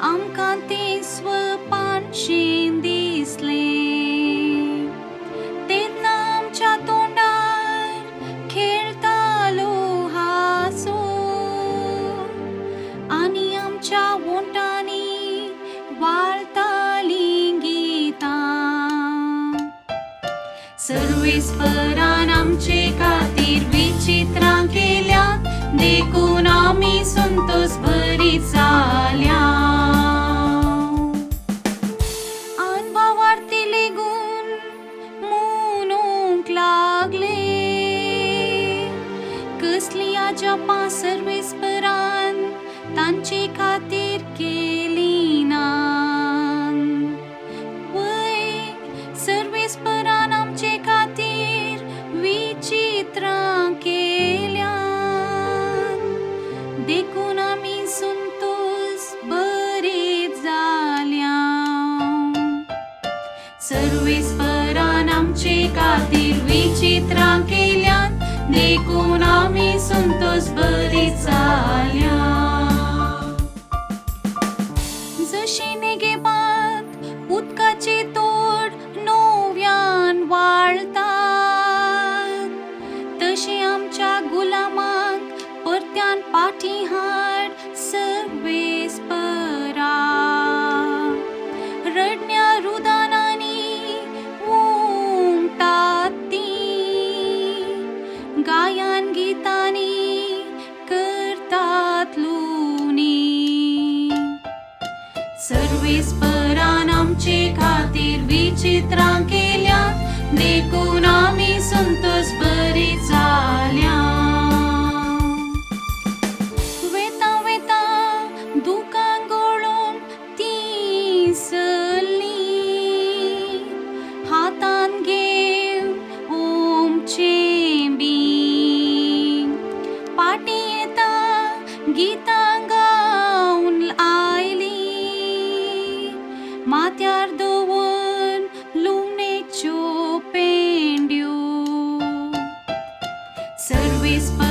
आमकां तें स्वपानशें दिसलें. तेन्ना आमच्या तोंडार खेळटालो हांसो आनी आमच्या ओंठांनी वाळटालीं गितां. सर्वेस्परान आमचे खातीर विचित्रां केल्यात, देखून आमी संतोष भरीत जाल्या. अनभावार्थी लेगून म्हणूंक लागले, कसली अजापां सर्वेस्परान तांचे खातीर केली ना. वय सर्वेस्परान आमचे खातीर विचित्रां केल्या, देखून आमी संतोष भरीत जाल्या. सर्वेस्परान आमचे खातीर विचित्रां केल्यात, देखून आमी संतोष भरीत जाल्या. जशे नेगेबाक उदकाचे तोड नव्यान वाळतात, तशे आमच्या गुलामांक परत्यान पाठी हाड सर्वेस्परा. रडण्या रुदानांनी उमटात तीं, गायन गितांनी करतात लुनी. सर्वेस्परान आमचे खातीर विचित्रां केल्यात, देखून आमी संतोष भरीत जाल्या. वेता वेता दुकां गळोवन तीं सरलीं, हातान घेवन ओमचें बी. पाटी येता गितां गावन आयलीं, माथ्यार दवर लुणेच्यो पेंड्यो. सर्वेस्परान